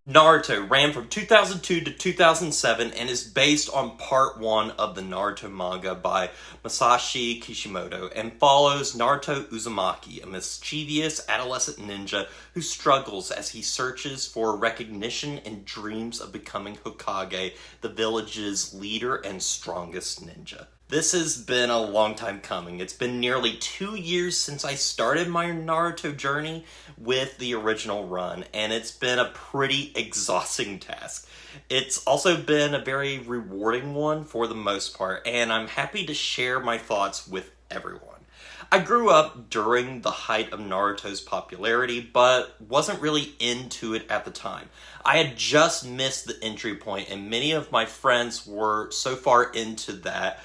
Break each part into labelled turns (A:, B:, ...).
A: Naruto ran from 2002 to 2007 and is based on part 1 of the Naruto manga by Masashi Kishimoto and follows Naruto Uzumaki, a mischievous adolescent ninja who struggles as he searches for recognition and dreams of becoming Hokage, the village's leader and strongest ninja. This has been a long time coming. It's been nearly 2 years since I started my Naruto journey with the original run, and it's been a pretty exhausting task. It's also been a very rewarding one for the most part, and I'm happy to share my thoughts with everyone. I grew up during the height of Naruto's popularity, but wasn't really into it at the time. I had just missed the entry point, and many of my friends were so far into that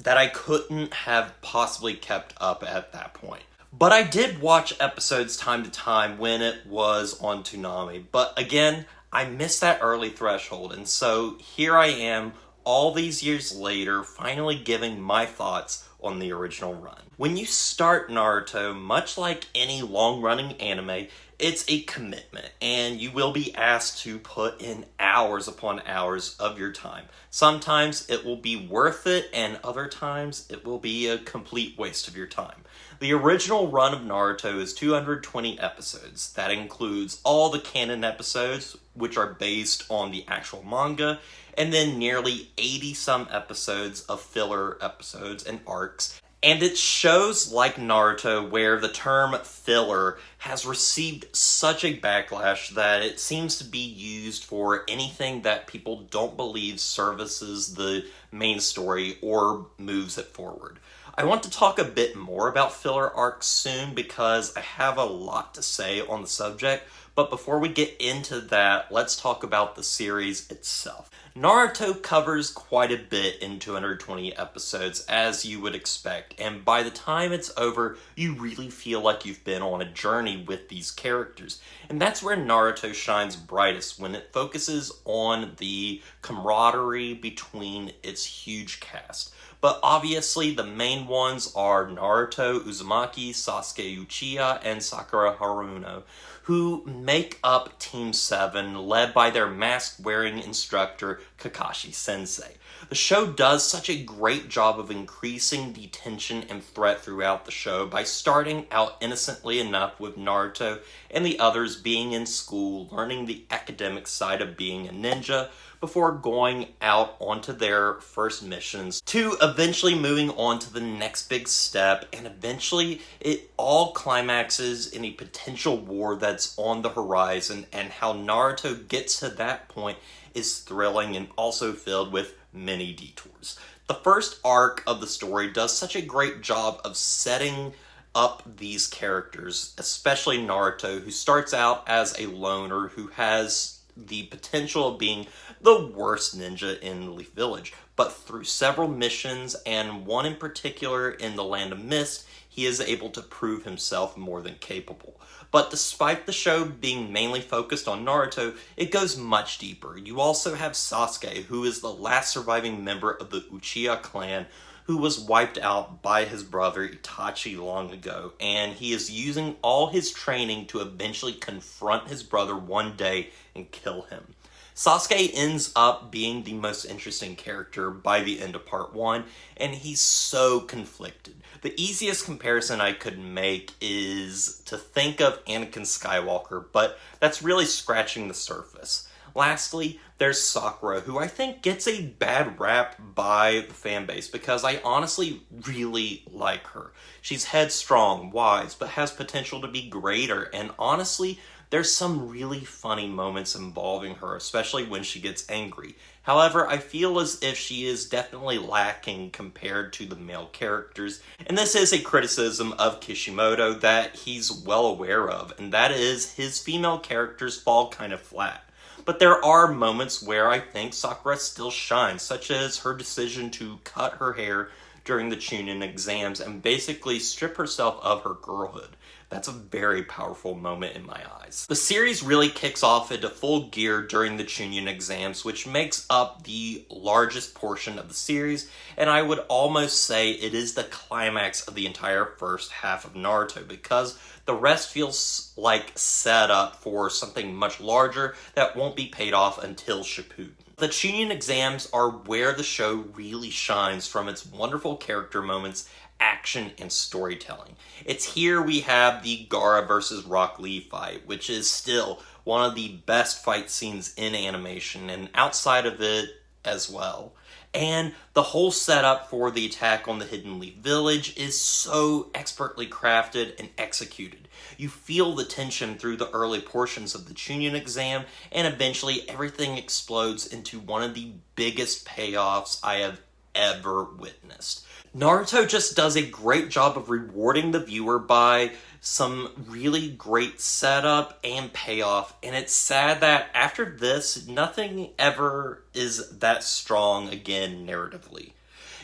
A: I couldn't have possibly kept up at that point. But I did watch episodes time to time when it was on Toonami. But again, I missed that early threshold, and so here I am, all these years later, finally giving my thoughts on the original run. When you start Naruto, much like any long-running anime, it's a commitment, and you will be asked to put in hours upon hours of your time. Sometimes it will be worth it, and other times it will be a complete waste of your time. The original run of Naruto is 220 episodes. That includes all the canon episodes, which are based on the actual manga, and then nearly 80-some episodes of filler episodes and arcs. And it's shows like Naruto where the term filler has received such a backlash that it seems to be used for anything that people don't believe services the main story or moves it forward. I want to talk a bit more about filler arcs soon because I have a lot to say on the subject, but before we get into that, let's talk about the series itself. Naruto covers quite a bit in 220 episodes, as you would expect, and by the time it's over, you really feel like you've been on a journey with these characters. And that's where Naruto shines brightest, when it focuses on the camaraderie between its huge cast. But obviously, the main ones are Naruto, Uzumaki, Sasuke Uchiha, and Sakura Haruno, who make up Team 7, led by their mask-wearing instructor, Kakashi Sensei. The show does such a great job of increasing the tension and threat throughout the show by starting out innocently enough with Naruto and the others being in school, learning the academic side of being a ninja, before going out onto their first missions, to eventually moving on to the next big step, and eventually it all climaxes in a potential war that's on the horizon, and how Naruto gets to that point is thrilling and also filled with many detours. The first arc of the story does such a great job of setting up these characters, especially Naruto, who starts out as a loner who has the potential of being the worst ninja in Leaf Village. But through several missions, and one in particular in the Land of Mist, he is able to prove himself more than capable. But despite the show being mainly focused on Naruto, it goes much deeper. You also have Sasuke, who is the last surviving member of the Uchiha clan, who was wiped out by his brother Itachi long ago, and he is using all his training to eventually confront his brother one day and kill him. Sasuke ends up being the most interesting character by the end of part 1, and he's so conflicted. The easiest comparison I could make is to think of Anakin Skywalker, but that's really scratching the surface. Lastly, there's Sakura, who I think gets a bad rap by the fanbase because I honestly really like her. She's headstrong, wise, but has potential to be greater, and honestly, there's some really funny moments involving her, especially when she gets angry. However, I feel as if she is definitely lacking compared to the male characters, and this is a criticism of Kishimoto that he's well aware of, and that is his female characters fall kind of flat. But there are moments where I think Sakura still shines, such as her decision to cut her hair during the Chunin exams and basically strip herself of her girlhood. That's a very powerful moment in my eyes. The series really kicks off into full gear during the Chunin exams, which makes up the largest portion of the series, and I would almost say it is the climax of the entire first half of Naruto, because the rest feels like set up for something much larger that won't be paid off until Shippuden. The Chunin exams are where the show really shines from its wonderful character moments, action, and storytelling. It's here we have the Gaara versus Rock Lee fight, which is still one of the best fight scenes in animation, and outside of it as well. And the whole setup for the attack on the Hidden Leaf Village is so expertly crafted and executed. You feel the tension through the early portions of the Chunin exam, and eventually everything explodes into one of the biggest payoffs I have ever witnessed. Naruto just does a great job of rewarding the viewer by some really great setup and payoff, and it's sad that after this, nothing ever is that strong again narratively.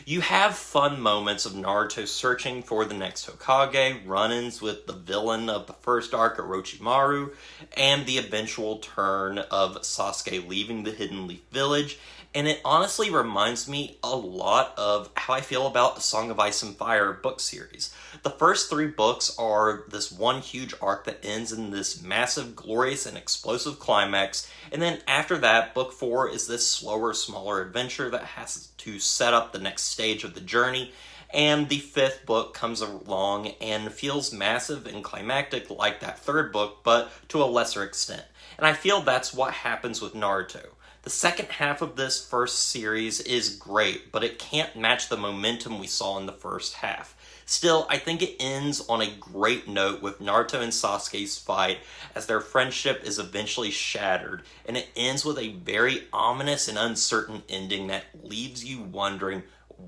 A: You have fun moments of Naruto searching for the next Hokage, run-ins with the villain of the first arc, Orochimaru, and the eventual turn of Sasuke leaving the Hidden Leaf Village, and it honestly reminds me a lot of how I feel about the Song of Ice and Fire book series. The first 3 books are this one huge arc that ends in this massive, glorious, and explosive climax, and then after that, book 4 is this slower, smaller adventure that has to set up the next stage of the journey, and the 5th book comes along and feels massive and climactic like that 3rd book, but to a lesser extent. And I feel that's what happens with Naruto. The second half of this first series is great, but it can't match the momentum we saw in the first half. Still, I think it ends on a great note with Naruto and Sasuke's fight as their friendship is eventually shattered, and it ends with a very ominous and uncertain ending that leaves you wondering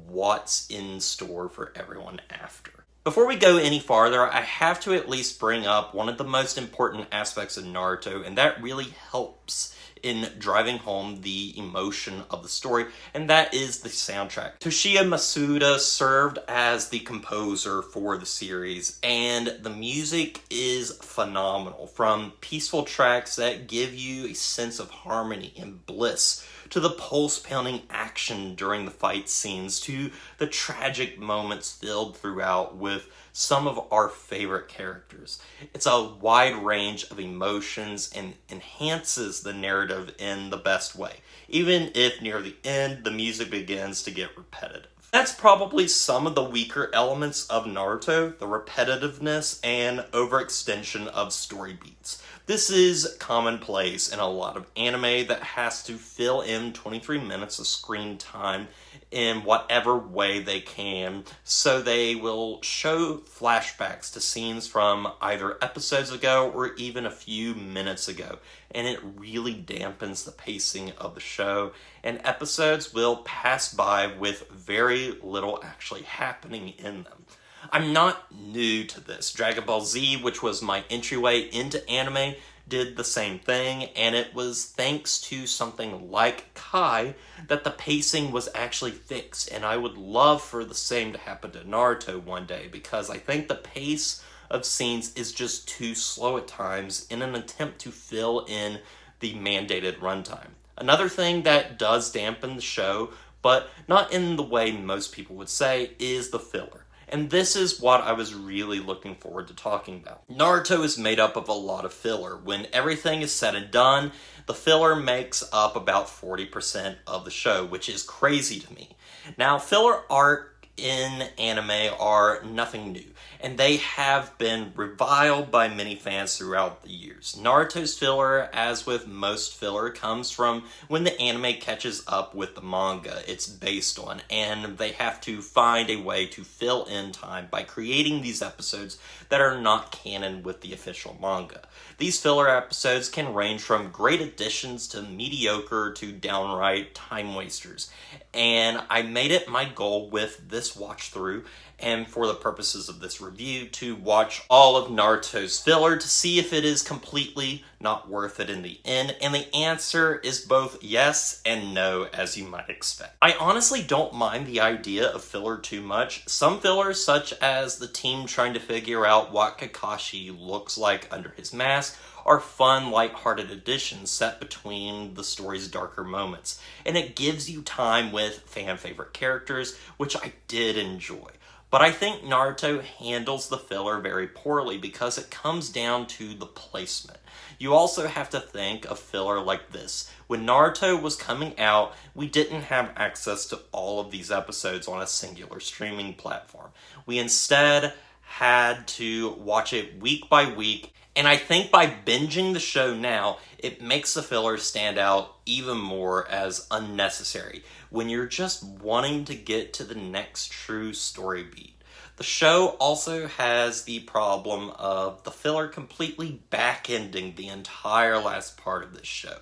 A: what's in store for everyone after. Before we go any farther, I have to at least bring up one of the most important aspects of Naruto, and that really helps in driving home the emotion of the story, and that is the soundtrack. Toshiya Masuda served as the composer for the series, and the music is phenomenal. From peaceful tracks that give you a sense of harmony and bliss, to the pulse-pounding action during the fight scenes, to the tragic moments filled throughout with some of our favorite characters. It's a wide range of emotions and enhances the narrative in the best way, even if near the end the music begins to get repetitive. That's probably some of the weaker elements of Naruto, the repetitiveness and overextension of story beats. This is commonplace in a lot of anime that has to fill in 23 minutes of screen time in whatever way they can, so they will show flashbacks to scenes from either episodes ago or even a few minutes ago, and it really dampens the pacing of the show, and episodes will pass by with very little actually happening in them. I'm not new to this. Dragon Ball Z, which was my entryway into anime, did the same thing, and it was thanks to something like Kai that the pacing was actually fixed, and I would love for the same to happen to Naruto one day, because I think the pace of scenes is just too slow at times in an attempt to fill in the mandated runtime. Another thing that does dampen the show, but not in the way most people would say, is the filler. And this is what I was really looking forward to talking about. Naruto is made up of a lot of filler. When everything is said and done, the filler makes up about 40% of the show, which is crazy to me. Now, filler arc in anime are nothing new, and they have been reviled by many fans throughout the years. Naruto's filler, as with most filler, comes from when the anime catches up with the manga it's based on, and they have to find a way to fill in time by creating these episodes that are not canon with the official manga. These filler episodes can range from great additions to mediocre to downright time wasters, and I made it my goal with this watch through and for the purposes of this review, to watch all of Naruto's filler to see if it is completely not worth it in the end, and the answer is both yes and no, as you might expect. I honestly don't mind the idea of filler too much. Some fillers, such as the team trying to figure out what Kakashi looks like under his mask, are fun, lighthearted additions set between the story's darker moments, and it gives you time with fan-favorite characters, which I did enjoy. But I think Naruto handles the filler very poorly because it comes down to the placement. You also have to think of filler like this. When Naruto was coming out, we didn't have access to all of these episodes on a singular streaming platform. We instead had to watch it week by week, and I think by binging the show now, it makes the filler stand out even more as unnecessary when you're just wanting to get to the next true story beat. The show also has the problem of the filler completely back-ending the entire last part of this show.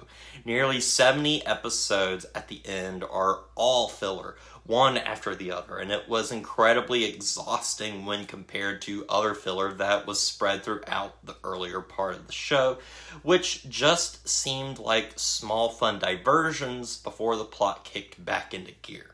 A: Nearly 70 episodes at the end are all filler, one after the other, and it was incredibly exhausting when compared to other filler that was spread throughout the earlier part of the show, which just seemed like small fun diversions before the plot kicked back into gear.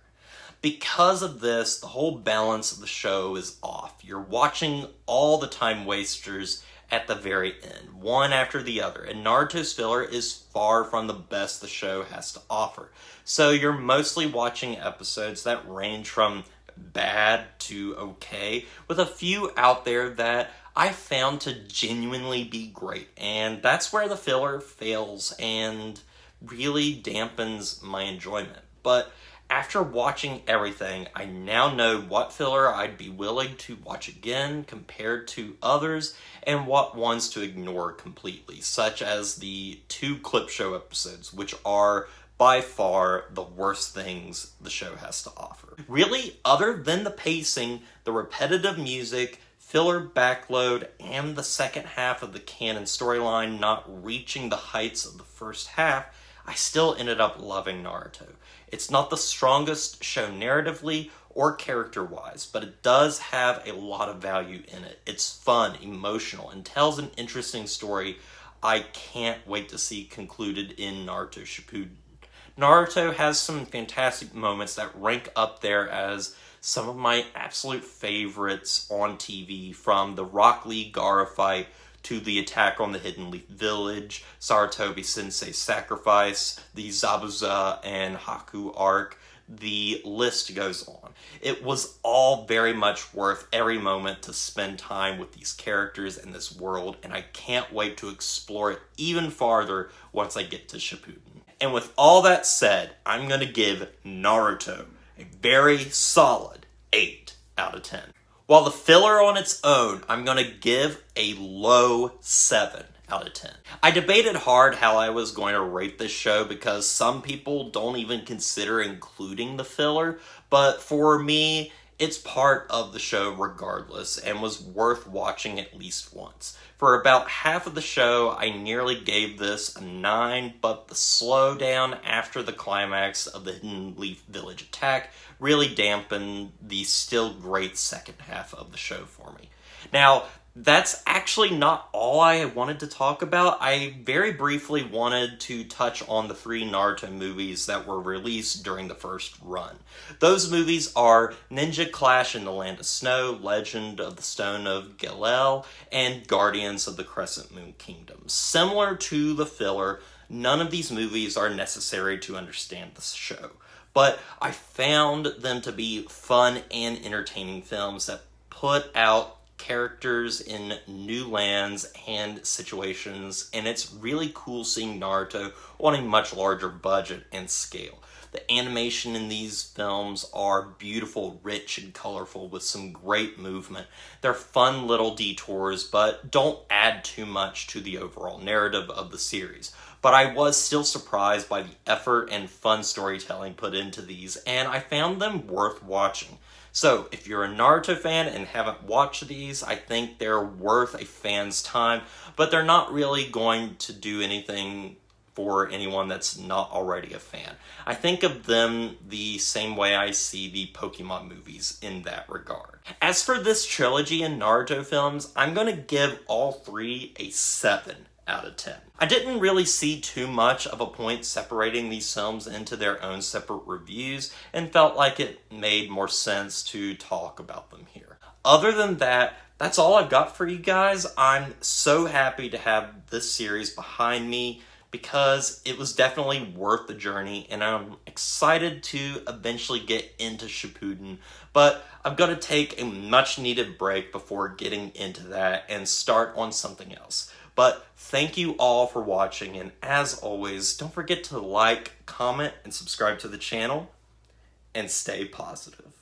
A: Because of this, the whole balance of the show is off. You're watching all the time wasters at the very end, one after the other, and Naruto's filler is far from the best the show has to offer. So you're mostly watching episodes that range from bad to okay, with a few out there that I found to genuinely be great, and that's where the filler fails and really dampens my enjoyment. But after watching everything, I now know what filler I'd be willing to watch again compared to others, and what ones to ignore completely, such as the 2 clip show episodes, which are by far the worst things the show has to offer. Really, other than the pacing, the repetitive music, filler backload, and the second half of the canon storyline not reaching the heights of the first half, I still ended up loving Naruto. It's not the strongest show narratively or character-wise, but it does have a lot of value in it. It's fun, emotional, and tells an interesting story I can't wait to see concluded in Naruto Shippuden. Naruto has some fantastic moments that rank up there as some of my absolute favorites on TV, from the Rock Lee Gaara fight to the attack on the Hidden Leaf Village, Sarutobi Sensei's sacrifice, the Zabuza and Haku arc. The list goes on. It was all very much worth every moment to spend time with these characters and this world, and I can't wait to explore it even farther once I get to Shippuden. And with all that said, I'm going to give Naruto a very solid 8 out of 10. While the filler on its own, I'm going to give a low 7 out of 10. I debated hard how I was going to rate this show because some people don't even consider including the filler, but for me, it's part of the show regardless and was worth watching at least once. For about half of the show, I nearly gave this a 9, but the slowdown after the climax of the Hidden Leaf Village attack really dampened the still great second half of the show for me. Now, that's actually not all I wanted to talk about. I very briefly wanted to touch on the 3 Naruto movies that were released during the first run. Those movies are Ninja Clash in the Land of Snow, Legend of the Stone of Gelel, and Guardians of the Crescent Moon Kingdom. Similar to the filler, none of these movies are necessary to understand the show, but I found them to be fun and entertaining films that put out characters in new lands and situations, and it's really cool seeing Naruto on a much larger budget and scale. The animation in these films are beautiful, rich, and colorful with some great movement. They're fun little detours, but don't add too much to the overall narrative of the series. But I was still surprised by the effort and fun storytelling put into these, and I found them worth watching. So, if you're a Naruto fan and haven't watched these, I think they're worth a fan's time, but they're not really going to do anything for anyone that's not already a fan. I think of them the same way I see the Pokemon movies in that regard. As for this trilogy in Naruto films, I'm going to give all three a 7 out of 10. I didn't really see too much of a point separating these films into their own separate reviews and felt like it made more sense to talk about them here. Other than that, that's all I've got for you guys. I'm so happy to have this series behind me because it was definitely worth the journey, and I'm excited to eventually get into Shippuden, but I've got to take a much needed break before getting into that and start on something else. But thank you all for watching, and as always, don't forget to like, comment, and subscribe to the channel, and stay positive.